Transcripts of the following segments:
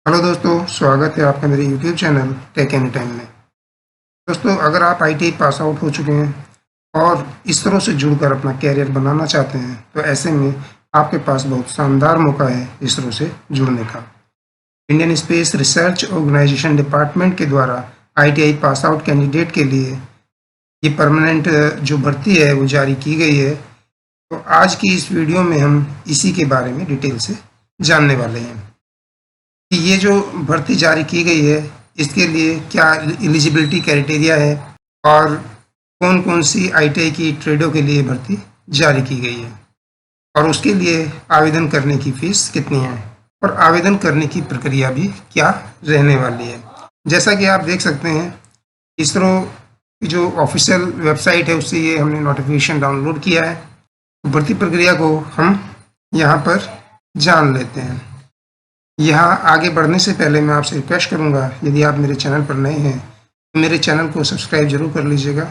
Hello दोस्तों, स्वागत है आपका मेरे YouTube channel Tech Any Time में। दोस्तों, अगर आप आईटीआई पास आउट हो चुके हैं और इसरो से जुड़कर अपना कैरियर बनाना चाहते हैं तो ऐसे में आपके पास बहुत शानदार मौका है इसरो से जुड़ने का। Indian Space Research Organisation department के द्वारा आईटीआई पास आउट कैंडिडेट के लिए ये परमानेंट जो भर्ती है वो जारी की गई है। तो आज की इस वीडियो में हम इसी के बारे में डिटेल से जानने वाले हैं कि ये जो भर्ती जारी की गई है इसके लिए क्या एलिजिबिलिटी क्राइटेरिया है और कौन कौन सी आईटीआई की ट्रेडों के लिए भर्ती जारी की गई है और उसके लिए आवेदन करने की फ़ीस कितनी है और आवेदन करने की प्रक्रिया भी क्या रहने वाली है। जैसा कि आप देख सकते हैं, इसरो की जो ऑफिशियल वेबसाइट है उससे ये हमने नोटिफिकेशन डाउनलोड किया है। तो भर्ती प्रक्रिया को हम यहाँ पर जान लेते हैं। यहाँ आगे बढ़ने से पहले मैं आपसे रिक्वेस्ट करूँगा, यदि आप मेरे चैनल पर नए हैं तो मेरे चैनल को सब्सक्राइब जरूर कर लीजिएगा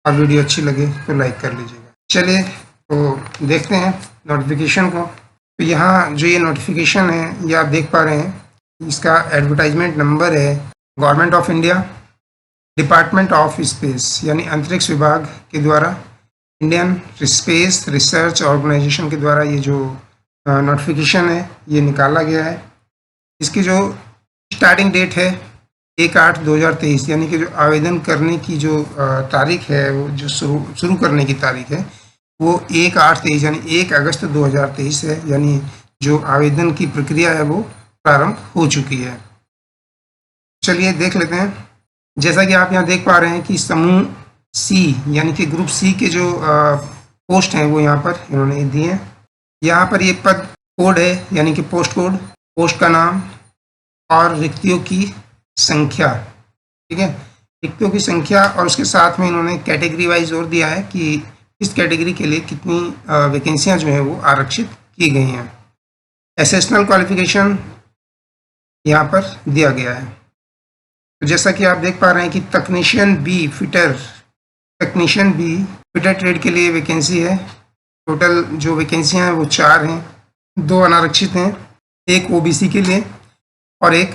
और वीडियो अच्छी लगे तो लाइक कर लीजिएगा। चलिए तो देखते हैं नोटिफिकेशन को। तो यहाँ जो ये नोटिफिकेशन है ये आप देख पा रहे हैं, इसका एडवर्टाइजमेंट नंबर है government of India, department of space यानी अंतरिक्ष विभाग के द्वारा, इंडियन स्पेस रिसर्च ऑर्गेनाइजेशन के द्वारा ये जो नोटिफिकेशन है ये निकाला गया है। इसकी जो स्टार्टिंग डेट है 1/8/2023 यानी कि जो आवेदन करने की जो तारीख है, वो जो शुरू करने की तारीख है वो 1/8/23 यानी 1 अगस्त 2023 है। यानी जो आवेदन की प्रक्रिया है वो प्रारंभ हो चुकी है। चलिए देख लेते हैं। जैसा कि आप यहाँ देख पा रहे हैं कि समूह सी यानी कि ग्रुप सी के जो पोस्ट हैं वो यहाँ पर इन्होंने दिए हैं। यहाँ पर ये पद कोड है यानी कि पोस्ट कोड, पोस्ट का नाम और रिक्तियों की संख्या। ठीक है, रिक्तियों की संख्या और उसके साथ में इन्होंने कैटेगरी वाइज और दिया है कि इस कैटेगरी के लिए कितनी वैकेंसियां जो है वो आरक्षित की गई हैं। एसेशनल क्वालिफिकेशन यहाँ पर दिया गया है। तो जैसा कि आप देख पा रहे हैं कि टेक्नीशियन बी फिटर ट्रेड के लिए वैकेंसी है। टोटल जो वैकेंसियाँ हैं वो 4 हैं, 2 अनारक्षित हैं, एक ओबीसी के लिए और एक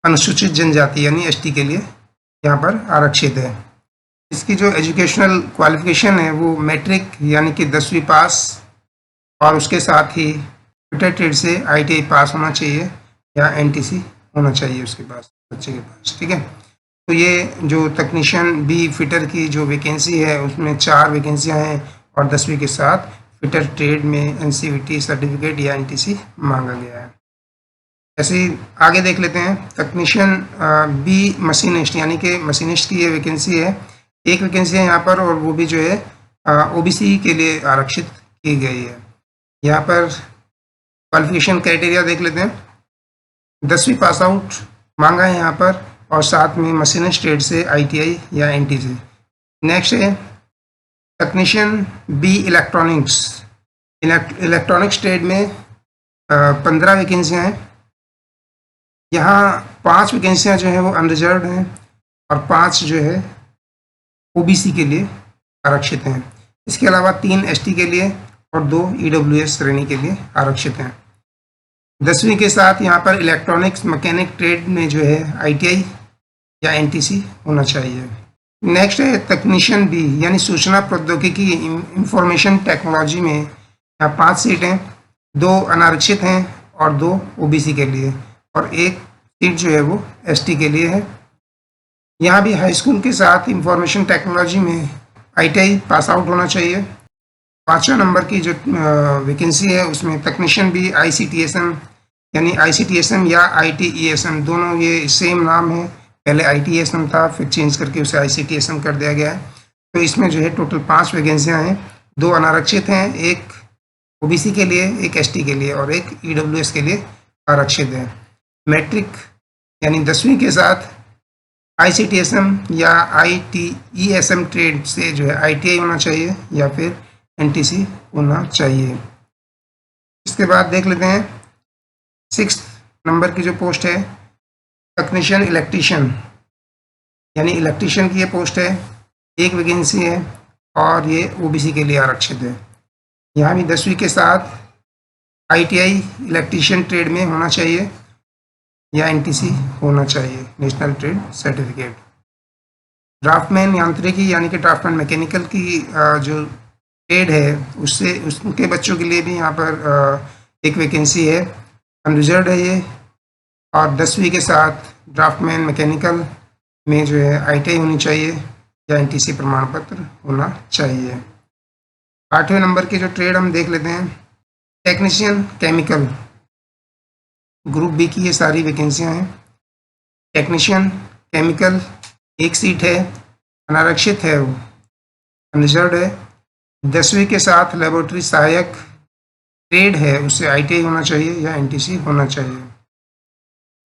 अनुसूचित जनजाति यानी एसटी के लिए यहाँ पर आरक्षित है। इसकी जो एजुकेशनल क्वालिफिकेशन है वो मैट्रिक यानी कि 10वीं पास और उसके साथ ही फिटर ट्रेड से आईटीआई पास होना चाहिए या एनटीसी होना चाहिए उसके पास, बच्चे के पास। ठीक है, तो ये जो टेक्नीशियन बी फिटर की जो वैकेंसी है उसमें 4 वैकेंसियाँ हैं और 10वीं के साथ फिटर ट्रेड में एनसीवीटी सर्टिफिकेट या एनटीसी मांगा गया है। ऐसे ही आगे देख लेते हैं। टेक्नीशियन बी मशीनिस्ट यानी कि मशीनिस्ट की ये वैकेंसी है, एक वैकेंसी है यहाँ पर और वो भी जो है ओबीसी के लिए आरक्षित की गई है। यहाँ पर क्वालिफिकेशन क्राइटेरिया देख लेते हैं। 10वीं पास आउट मांगा है यहाँ पर और साथ में मशीनिस्ट ट्रेड से आईटीआई या एनटीसी। नेक्स्ट है टेक्नीशियन बी इलेक्ट्रॉनिक्स ट्रेड में 15 वैकेंसियाँ हैं। यहाँ 5 वैकेंसियाँ जो है वो अनरिजर्व हैं और 5 जो है ओबीसी के लिए आरक्षित हैं। इसके अलावा 3 एसटी के लिए और 2 ईडब्ल्यूएस श्रेणी के लिए आरक्षित हैं। 10वीं के साथ यहाँ पर इलेक्ट्रॉनिक्स मैकेनिक ट्रेड में जो है आईटीआई या एनटीसी होना चाहिए। नेक्स्ट है टेक्नीशियन बी यानी सूचना प्रौद्योगिकी इंफॉर्मेशन टेक्नोलॉजी में यहाँ 5 सीट हैं, 2 अनारक्षित हैं और 2 ओबीसी के लिए और एक सीट जो है वो एसटी के लिए है। यहाँ भी हाई स्कूल के साथ इंफॉर्मेशन टेक्नोलॉजी में आईटीआई पास आउट होना चाहिए। 5वें नंबर की जो वैकेंसी है उसमें टेक्नीशियन बी आईसीटीएसएम यानी आईसीटीएसएम या आईटीईएसएम दोनों ये सेम नाम है। पहले आईटीएसएम था, फिर चेंज करके उसे आईसीटीएसएम कर दिया गया है। तो इसमें जो है टोटल 5 वैकेंसियाँ हैं, 2 अनारक्षित हैं, एक ओबीसी के लिए, एक एसटी के लिए और एक ईडब्ल्यूएस के लिए आरक्षित है। मैट्रिक यानी 10वीं के साथ आईसीटीएसएम या आईटीईएसएम ट्रेड से जो है आईटीआई होना चाहिए या फिर एनटीसी होना चाहिए। इसके बाद देख लेते हैं 6 नंबर की जो पोस्ट है टेक्नीशियन इलेक्ट्रीशियन यानी इलेक्ट्रीशियन की ये पोस्ट है, एक वैकेंसी है और ये ओबीसी के लिए आरक्षित है। यहाँ भी 10वीं के साथ आईटीआई इलेक्ट्रीशियन ट्रेड में होना चाहिए या एनटीसी होना चाहिए, नेशनल ट्रेड सर्टिफिकेट। ड्राफ्टमैन यांत्रिकी यानी कि ड्राफ्टमैन मैकेनिकल की जो ट्रेड है उससे उसके बच्चों के लिए भी यहाँ पर एक वैकेंसी है, अनरिजर्व है ये। और 10वीं के साथ ड्राफ्टमैन मैकेनिकल में जो है आईटीआई होनी चाहिए या एनटीसी प्रमाण पत्र होना चाहिए। 8वें नंबर की जो ट्रेड हम देख लेते हैं, टेक्नीशियन केमिकल, ग्रुप बी की ये सारी वैकेंसियां हैं। टेक्नीशियन केमिकल एक सीट है, अनारक्षित है, वो अनरिजर्व है। 10वीं के साथ लेबोरेटरी सहायक ट्रेड है, उससे आईटीआई होना चाहिए या एनटीसी होना चाहिए।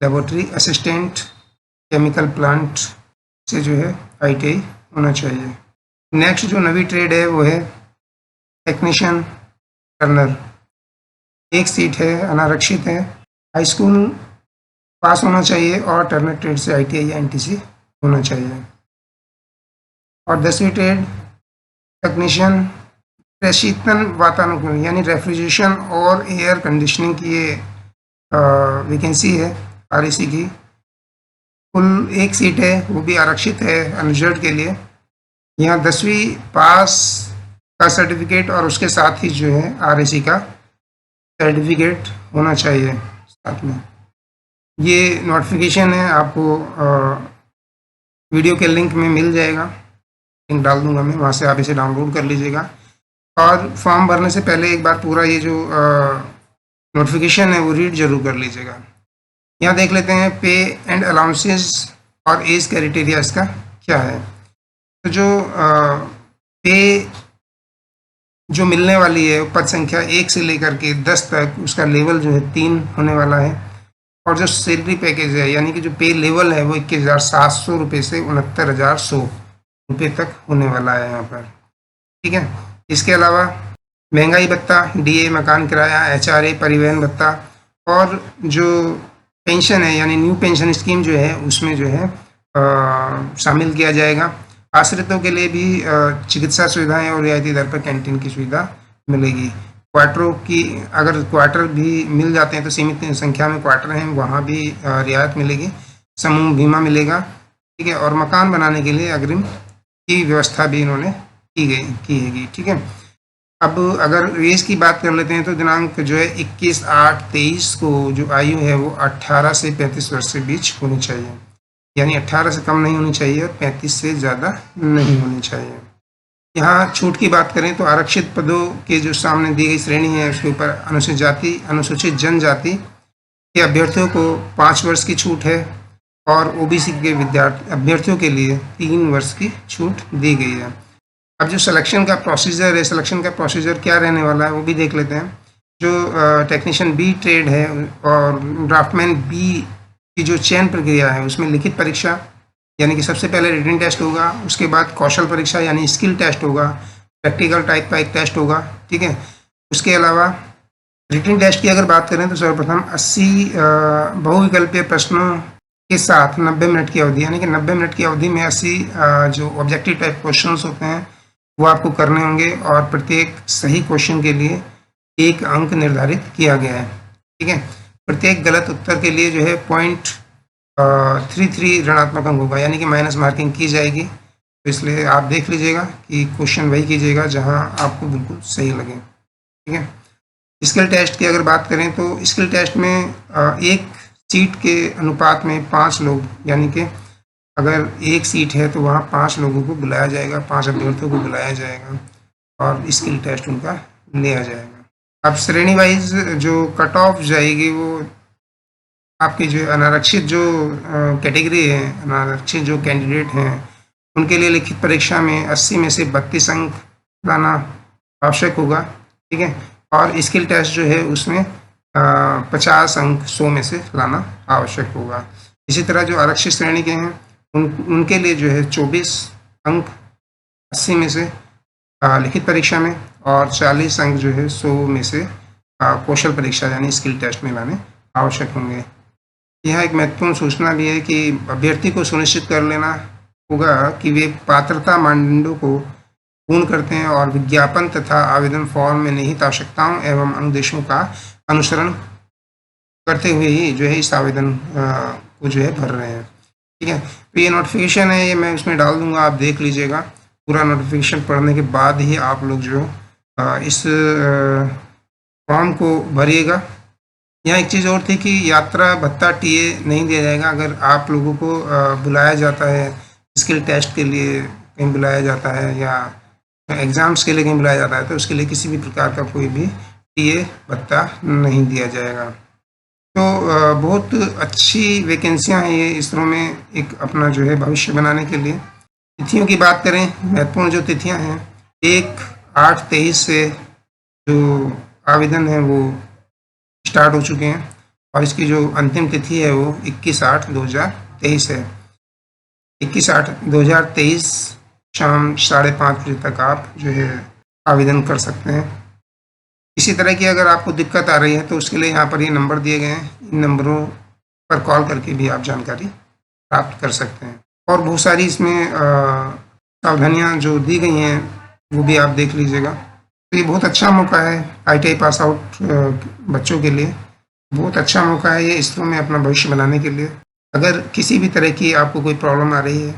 लेबोरेटरी असिस्टेंट केमिकल प्लांट से जो है आईटीआई होना चाहिए। नेक्स्ट जो नवी ट्रेड है वो है टेक्नीशियन टर्नर, एक सीट है, अनारक्षित है, हाई स्कूल पास होना चाहिए और टर्नर ट्रेड से आईटीआई या एनटीसी होना चाहिए। और 10वीं ट्रेड टेक्नीशियन प्रशीतन वातानुकूलन यानी रेफ्रिजरेशन और एयर कंडीशनिंग की ये वैकेंसी है आरईसी की। कुल एक सीट है, वो भी आरक्षित है अनरिजर्व के लिए। यहाँ 10वीं पास का सर्टिफिकेट और उसके साथ ही जो है आरईसी का सर्टिफिकेट होना चाहिए साथ में। ये नोटिफिकेशन है, आपको वीडियो के लिंक में मिल जाएगा, लिंक डाल दूंगा मैं, वहाँ से आप इसे डाउनलोड कर लीजिएगा। और फॉर्म भरने से पहले एक बार पूरा ये जो नोटिफिकेशन है वो रीड जरूर कर लीजिएगा। यहाँ देख लेते हैं पे एंड अलाउंसेस और एज क्राइटेरिया इसका क्या है। तो जो पे जो मिलने वाली है पद संख्या 1 से लेकर के 10 तक, उसका लेवल जो है 3 होने वाला है। और जो सैलरी पैकेज है यानी कि जो पे लेवल है वो 21,700 रुपये से 69,100 रुपये तक होने वाला है यहाँ पर, ठीक है। इसके अलावा महंगाई भत्ता, डीए, मकान किराया, एचआरए, परिवहन भत्ता और जो पेंशन है यानी न्यू पेंशन स्कीम जो है उसमें जो है शामिल किया जाएगा। आश्रितों के लिए भी चिकित्सा सुविधाएं और रियायती दर पर कैंटीन की सुविधा मिलेगी। क्वार्टरों की अगर क्वार्टर भी मिल जाते हैं तो सीमित संख्या में क्वार्टर हैं, वहाँ भी रियायत मिलेगी। समूह बीमा मिलेगा, ठीक है। और मकान बनाने के लिए अग्रिम की व्यवस्था भी इन्होंने की है, ठीक है। अब अगर एज की बात कर लेते हैं तो दिनांक जो है 21/8/23 को जो आयु है वो 18 से 35 वर्ष के बीच होनी चाहिए, यानी 18 से कम नहीं होनी चाहिए और 35 से ज़्यादा नहीं होनी चाहिए। यहाँ छूट की बात करें तो आरक्षित पदों के जो सामने दी गई श्रेणी है उसके ऊपर अनुसूचित जाति, अनुसूचित जनजाति के अभ्यर्थियों को 5 वर्ष की छूट है और ओबीसी के अभ्यर्थियों के लिए 3 वर्ष की छूट दी गई है। अब जो सिलेक्शन का प्रोसीजर है, सिलेक्शन का प्रोसीजर क्या रहने वाला है वो भी देख लेते हैं। जो टेक्नीशियन बी ट्रेड है और ड्राफ्टमैन बी की जो चयन प्रक्रिया है उसमें लिखित परीक्षा यानी कि सबसे पहले रिटन टेस्ट होगा, उसके बाद कौशल परीक्षा यानी स्किल टेस्ट होगा, प्रैक्टिकल टाइप का एक टेस्ट होगा, ठीक है। उसके अलावा रिटन टेस्ट की अगर बात करें तो सर्वप्रथम 80 बहुविकल्पीय प्रश्नों के साथ 90 मिनट की अवधि यानी कि 90 मिनट की अवधि में 80 जो ऑब्जेक्टिव टाइप क्वेश्चंस होते हैं वो आपको करने होंगे और प्रत्येक सही क्वेश्चन के लिए 1 अंक निर्धारित किया गया है, ठीक है। प्रत्येक गलत उत्तर के लिए जो है 0.33 ऋणात्मक अंक होगा यानी कि माइनस मार्किंग की जाएगी। तो इसलिए आप देख लीजिएगा कि क्वेश्चन वही कीजिएगा जहां आपको बिल्कुल सही लगे, ठीक है। स्किल टेस्ट की अगर बात करें तो स्किल टेस्ट में एक सीट के अनुपात में 5 लोग यानी कि अगर एक सीट है तो वहाँ 5 लोगों को बुलाया जाएगा, 5 अभ्यर्थियों को बुलाया जाएगा और स्किल टेस्ट उनका लिया जाएगा। अब श्रेणी वाइज जो कट ऑफ जाएगी वो आपकी जो अनारक्षित जो कैटेगरी है, अनारक्षित जो कैंडिडेट हैं उनके लिए लिखित परीक्षा में 80 में से 32 अंक लाना आवश्यक होगा, ठीक है। और स्किल टेस्ट जो है उसमें 50 अंक 100 में से लाना आवश्यक होगा। इसी तरह जो आरक्षित श्रेणी के हैं उनके लिए जो है 24 अंक 80 में से लिखित परीक्षा में और 40 अंक जो है 100 में से कौशल परीक्षा यानी स्किल टेस्ट में लाने आवश्यक होंगे। यह एक महत्वपूर्ण सूचना भी है कि अभ्यर्थी को सुनिश्चित कर लेना होगा कि वे पात्रता मानदंडों को पूर्ण करते हैं और विज्ञापन तथा आवेदन फॉर्म में निहित आवश्यकताओं एवं अनुदेशों का अनुसरण करते हुए ही जो है इस आवेदन को जो है भर रहे हैं। ठीक है, तो ये नोटिफिकेशन है, ये मैं उसमें डाल दूंगा, आप देख लीजिएगा। पूरा नोटिफिकेशन पढ़ने के बाद ही आप लोग जो इस फॉर्म को भरिएगा। यहाँ एक चीज़ और थी कि यात्रा भत्ता टीए नहीं दिया जाएगा। अगर आप लोगों को बुलाया जाता है स्किल टेस्ट के लिए, कहीं बुलाया जाता है या एग्ज़ाम्स के लिए कहीं बुलाया जाता है, तो उसके लिए किसी भी प्रकार का कोई भी टीए भत्ता नहीं दिया जाएगा। तो बहुत अच्छी वैकेंसियाँ हैं ये इसरो में, एक अपना जो है भविष्य बनाने के लिए। तिथियों की बात करें, महत्वपूर्ण जो तिथियाँ हैं, 1/8/23 से जो आवेदन है वो स्टार्ट हो चुके हैं और इसकी जो अंतिम तिथि है वो 21/8/2023 है। 21/8/2023 शाम 5:30 बजे तक आप जो है आवेदन कर सकते हैं। इसी तरह की अगर आपको दिक्कत आ रही है तो उसके लिए यहाँ पर ये नंबर दिए गए हैं, इन नंबरों पर कॉल करके भी आप जानकारी प्राप्त कर सकते हैं। और बहुत सारी इसमें सावधानियाँ जो दी गई हैं वो भी आप देख लीजिएगा। तो ये बहुत अच्छा मौका है ITI पास आउट बच्चों के लिए, बहुत अच्छा मौका है ये इसरो में अपना भविष्य बनाने के लिए। अगर किसी भी तरह की आपको कोई प्रॉब्लम आ रही है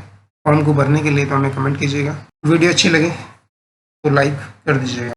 फॉर्म को भरने के लिए तो हमें कमेंट कीजिएगा। वीडियो अच्छी लगे तो लाइक कर दीजिएगा।